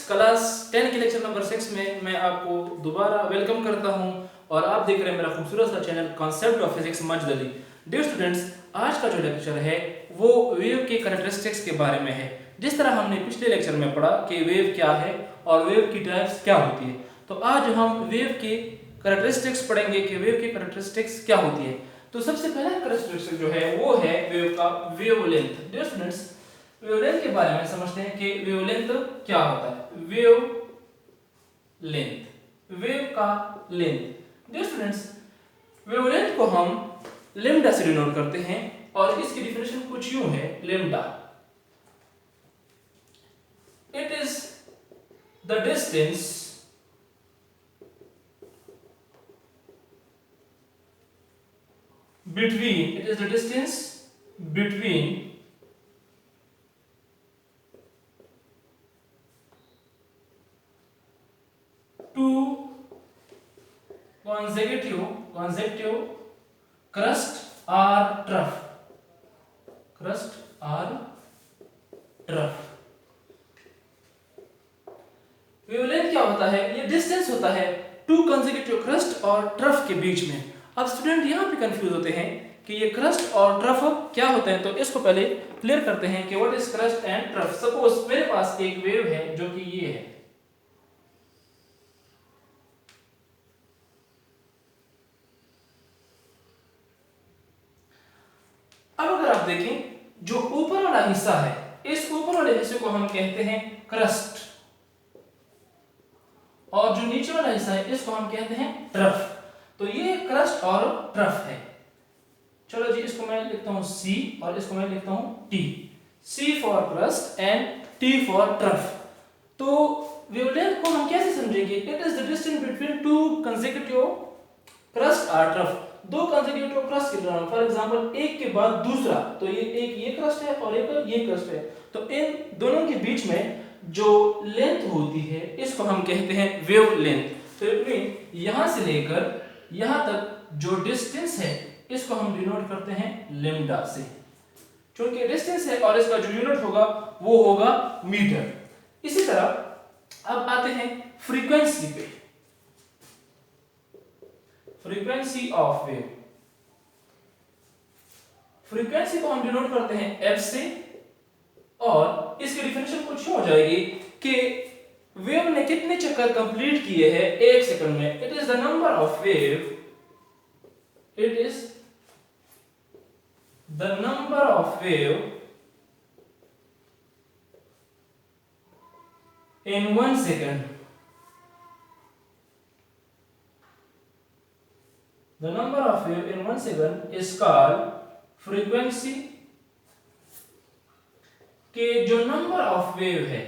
Class 10 के lecture number 6 में मैं आपको दोबारा वेलकम करता हूं और आप देख रहे हैं मेरा खूबसूरत सा चैनल कॉन्सेप्ट ऑफ फिजिक्स मजदली। डियर स्टूडेंट्स, आज का जो लेक्चर है वो वेव के कैरेक्टरिस्टिक्स के बारे में है। जिस तरह हमने पिछले लेक्चर में पढ़ा कि वेव क्या है और वेव की टाइप्स क्या होती है, तो आज हम वेव के कैरेक्टरिस्टिक्स पढ़ेंगे कि वेव की कैरेक्टरिस्टिक्स क्या होती है। तो सबसे पहला कैरेक्टरिस्टिक जो है वो है वेव का वेवलेंथ। डियर स्टूडेंट्स, वेवलेंथ के बारे में समझते हैं कि वेवलेंथ क्या होता है। वेव का लेंथ। डियर स्टूडेंट्स, वेवलेंथ को हम लैम्डा से डिनोट करते हैं और इसकी डेफिनेशन कुछ यूं है। Lambda it is the distance between two consecutive crust or trough। Wavelength क्या होता है? ये डिस्टेंस होता है टू कंसेक्यूटिव क्रस्ट और ट्रफ के बीच में। अब स्टूडेंट यहाँ पे कंफ्यूज होते हैं कि ये क्रस्ट और ट्रफ क्या होते हैं, तो इसको पहले क्लियर करते हैं कि what is crust and trough. Suppose मेरे पास एक वेव है जो कि ये है, अब अगर आप देखें जो ऊपर वाला हिस्सा है, इस ऊपर वाले हिस्से को हम कहते हैं क्रस्ट और जो नीचे वाला हिस्सा है इसको हम कहते हैं ट्रफ। तो ये क्रस्ट और ट्रफ है। चलो जी, इसको मैं लिखता हूं C और इसको मैं लिखता हूं T। C for crust and T for trough. तो वेवलेंथ को हम कैसे समझेंगे? It is the distance between two consecutive crust और ट्रफ। दो कंसेक्यूटिव क्रस्ट के दौरान, फॉर एग्जांपल एक के बाद दूसरा, तो ये क्रस्ट है और एक ये क्रस्ट है, तो इन दोनों के बीच में जो लेंथ होती है इसको हम कहते हैं वेवलेंथ। तो इट मीन यहां से लेकर यहां तक जो डिस्टेंस है इसको हम डिनोट करते हैं लैम्डा से। क्योंकि डिस्टेंस है और इसका जो यूनिट होगा वो होगा मीटर। इसी तरह अब आते हैं फ्रीक्वेंसी पे। फ्रीक्वेंसी ऑफ वेव, फ्रीक्वेंसी को हम डिनोट करते हैं एफ से और इसकी डेफिनेशन कुछ हो जाएगी कि वेव ने कितने चक्कर कंप्लीट किए हैं एक सेकंड में। It is the number of wave, it is the number of wave in 1 second। The number of wave in 1 second is called frequency। के जो नंबर ऑफ वेव है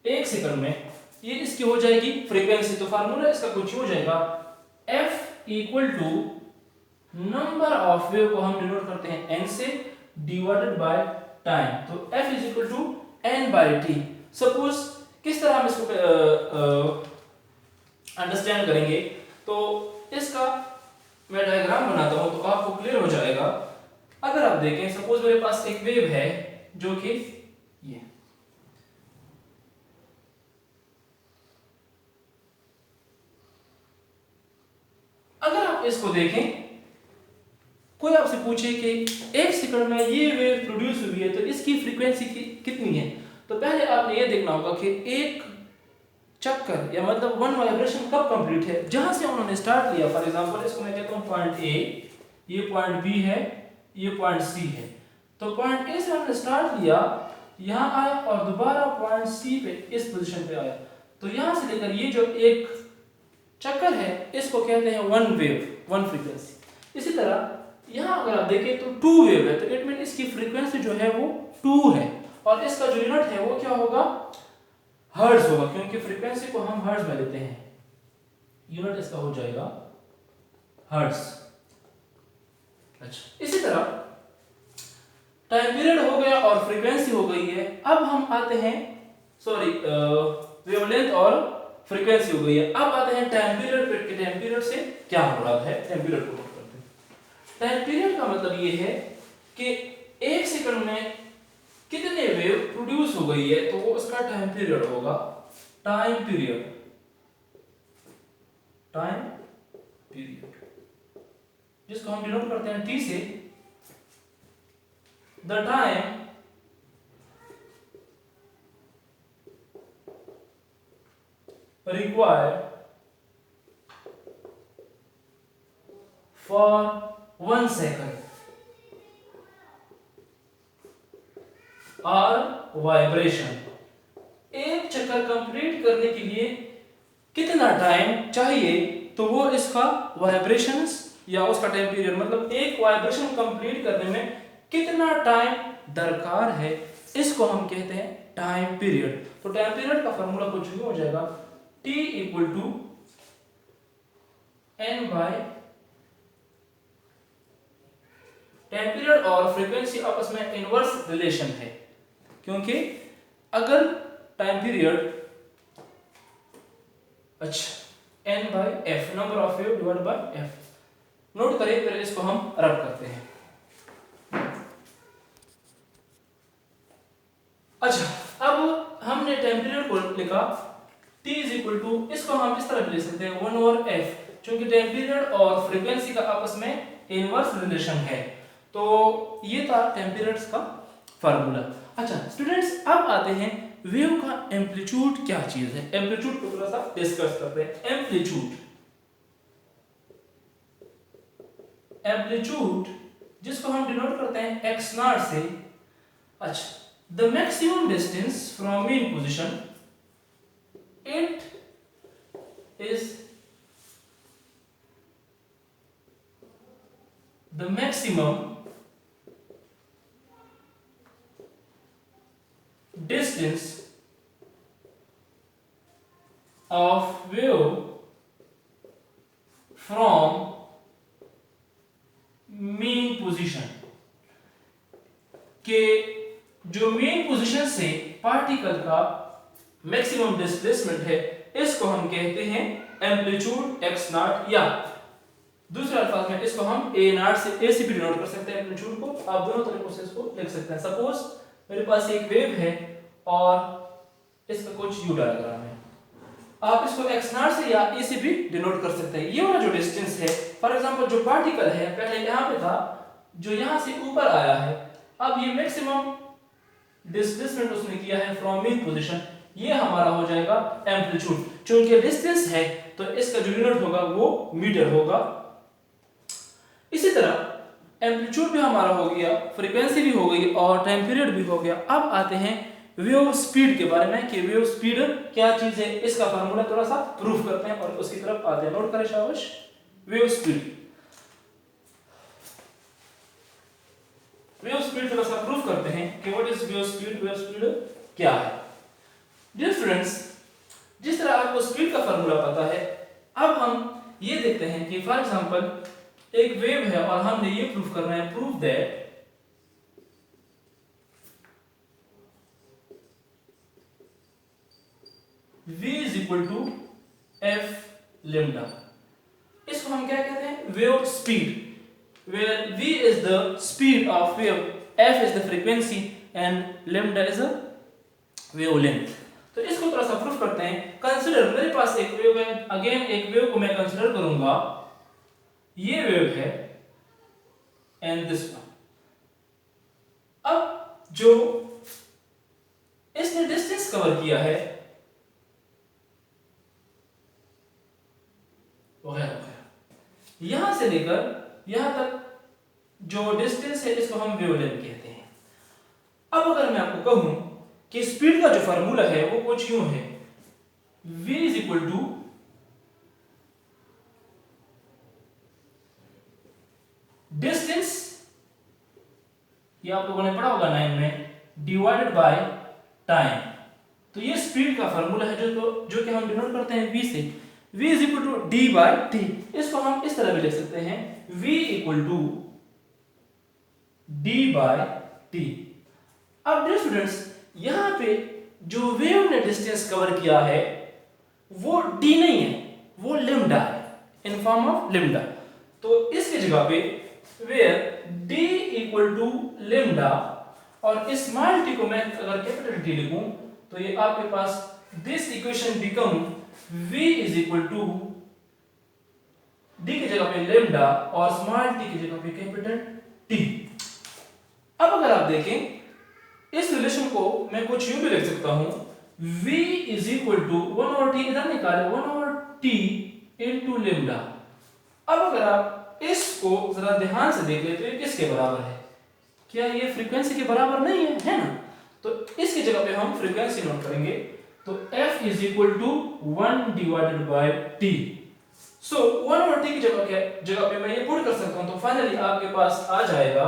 एक सेकंड में, ये इसकी हो जाएगी फ्रीक्वेंसी। तो फार्मूला इसका कुछ हो जाएगा F equal to number of wave को हम डिनोट करते हैं n से डिवाइडेड बाय टाइम। तो F is equal to n by t। Suppose किस तरह हम इसको अंडरस्टैंड करेंगे, तो इसका मैं डायग्राम बनाता हूं तो आपको क्लियर हो जाएगा। अगर आप देखें, सपोज मेरे पास एक वेव है जो कि ये, अगर आप इसको देखें, कोई आपसे पूछे कि एक सेकंड में ये वेव प्रोड्यूस हुई है तो इसकी फ्रीक्वेंसी कितनी है, तो पहले आपने ये देखना होगा कि एक चक्कर या मतलब वन वाइब्रेशन कब कंप्लीट है, जहां से उन्होंने स्टार्ट लिया। फॉर एग्जांपल इसको मैं कहता हूं पॉइंट ए, ये पॉइंट बी है, ये पॉइंट सी है। तो पॉइंट ए से उन्होंने स्टार्ट लिया, यहां आया और दोबारा पॉइंट सी पे इस पोजीशन पे आया। तो यहां से लेकर ये जो एक चक्कर है इसको कहते हैं वन वेव, वन फ्रीक्वेंसी। इसी तरह यहां अगर आप देखें तो टू वेव है, तो इट मीन इसकी फ्रीक्वेंसी जो है वो 2 है और इसका जो यूनिट है वो क्या होगा? हर्ट्ज होगा, क्योंकि फ्रीक्वेंसी को हम हर्ट्ज में लेते हैं। यूनिट इसका हो जाएगा हर्ट्ज। अच्छा, इसी तरह टाइम पीरियड हो गया और फ्रीक्वेंसी हो गई है। अब हम आते हैं, सॉरी, वेवलेंथ और फ्रीक्वेंसी हो गई है। अब आते हैं टाइम पीरियड पे। टाइम पीरियड से क्या मुराद है? टाइम पीरियड को टाइम पीरियड का मतलब ये है कि एक सेकंड में कितने वेव प्रोड्यूस हो गई है, तो वो उसका टाइम पीरियड होगा। टाइम पीरियड जिसको हम डिनोट करते हैं टी से, the time required for 1 second or vibration। एक चक्कर कंप्लीट करने के लिए कितना टाइम चाहिए, तो वो इसका वाइब्रेशंस या उसका टाइम पीरियड, मतलब एक वाइब्रेशन कंप्लीट करने में कितना टाइम दरकार है, इसको हम कहते हैं टाइम पीरियड। तो टाइम पीरियड का फॉर्मूला कुछ यूं हो जाएगा, T equal to n by time period और फ्रीक्वेंसी आपस में इनवर्स रिलेशन है, क्योंकि अगर टाइम पीरियड अच्छा n by f, number of wave divide by f, note करें, फिर इसको हम रब करते हैं। अच्छा, अब हमने टाइम पीरियड को लिखा t इज इक्वल टू, इसको हम इस तरह भी लिख सकते हैं 1 ओवर f, क्योंकि टाइम पीरियड और फ्रीक्वेंसी का आपस में इनवर्स रिलेशन है। तो ये था टाइम पीरियड्स का फार्मूला। अच्छा स्टूडेंट्स, अब आते हैं वेव का एम्पलीट्यूड क्या चीज है। एम्पलीट्यूड को थोड़ा सा डिस्कस करते हैं। एम्पलीट्यूड जिसको हम डिनोट करते हैं x नॉट से। अच्छा, the maximum distance from mean position, it is the maximum distance of wave from mean position, के जो मेन पोजीशन से पार्टिकल का मैक्सिमम डिस्प्लेसमेंट है, इसको हम कहते हैं एम्पलीट्यूड x नॉट, या दूसरे अल्फाज में इसको हम a नॉट से a से भी डिनोट कर सकते हैं एम्पलीट्यूड को। आप दोनों तरीकों से इसको लिख सकते हैं। सपोज मेरे पास एक वेव है और इसका कुछ u डायग्राम है, आप इसको x नॉट से या a से भी डिनोट कर सकते हैं। ये वाला जो डिस्टेंस है, फॉर एग्जांपल जो पार्टिकल है पहले यहाँ पे था, जो यहाँ से ऊपर आया है, अब ये मैक्सिमम डिस्प्लेसमेंट उसने किया है फ्रॉम मीन पोजीशन, ये हमारा हो जाएगा एम्पलीट्यूड। चूंकि डिस्टेंस है तो इसका जो यूनिट होगा वो मीटर होगा। इसी तरह एम्पलीट्यूड भी हमारा हो गया, फ्रीक्वेंसी भी हो गई और टाइम पीरियड भी हो गया। अब आते हैं वेव स्पीड के बारे में कि वेव स्पीड क्या चीज है, इसका फार्मूला थोड़ा सा प्रूफ करते हैं और उसकी तरफ आते हैं। नोट करें शाबाश, वेव स्पीड थोड़ा सा प्रूफ करते हैं कि व्हाट इज वेव स्पीड क्या है। डियर स्टूडेंट्स, जिस तरह आपको स्पीड का फार्मूला पता है, अब हम ये देखते हैं कि फॉर एग्जांपल एक वेव है और हमने ये प्रूफ करना है, proof that v is equal to f lambda। इसको हम क्या कहते हैं, wave speed, where v is the speed of wave, f is the frequency and lambda is a wavelength। तो इसको थोड़ा सा प्रूफ करते हैं। कंसीडर, मेरे पास एक वेव है, अगेन एक वेव को मैं कंसीडर करूंगा, ये वेव है एंड दिस वन। अब जो इसने डिस्टेंस कवर किया है वगैरह, यहां से लेकर यहां तक जो डिस्टेंस है इसको हम वेवलेंथ कहते हैं। अब अगर मैं आपको कहूं कि स्पीड का जो फार्मूला है वो कुछ यूं है, v is equal to distance, ये आप लोगों ने पढ़ा होगा 9 में, डिवाइडेड बाय टाइम। तो ये स्पीड का फार्मूला है जो कि हम डिनोट करते हैं v से। v is equal to d by t। इसको हम इस तरह भी लिख सकते हैं, v equal to d by t। अब डियर स्टूडेंट्स, यहां पे जो वेव ने डिस्टेंस कवर किया है वो d नहीं है, वो लैम्डा है, इन फॉर्म ऑफ लैम्डा। तो इसकी जगह पे where d equal to lambda और स्मॉल t को मैं अगर कैपिटल T लिखूं तो ये आपके पास this equation become v is equal to d की जगह पे लेमडा और स्मॉल t की जगह पे कैपिटल T। अब अगर आप देखें इस रिलेशन को मैं कुछ यूं भी लिख सकता हूं, v is equal to 1 over t, इधर निकाले 1 ओवर t इनटू लेमडा। अब अगर आप इसको जरा ध्यान से देख ले तो ये किसके बराबर है? क्या ये फ्रीक्वेंसी के बराबर नहीं है ना? तो इसकी जगह पे हम फ्रीक्वेंसी नोट करेंगे, तो f is equal to 1 divided by t। So 1 over t की जगह पे मैं ये पुट कर सकता हूं, तो फाइनली आपके पास आ जाएगा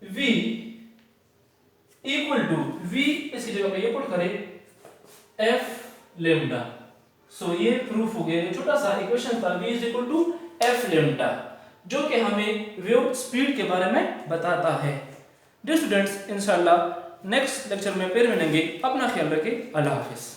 v इक्वल टू v, इसकी जगह पे ये पुट करें f लेमडा। सो ये प्रूफ हो गया, छोटा सा इक्वेशन था v is equal to f lambda, जो कि हमें वेव स्पीड के बारे में बताता है। डियर स्टूडेंट्स, इंशाल्लाह नेक्स्ट लेक्चर में फिर मिलेंगे। अपना ख्याल रखें। अल्लाह हाफिज।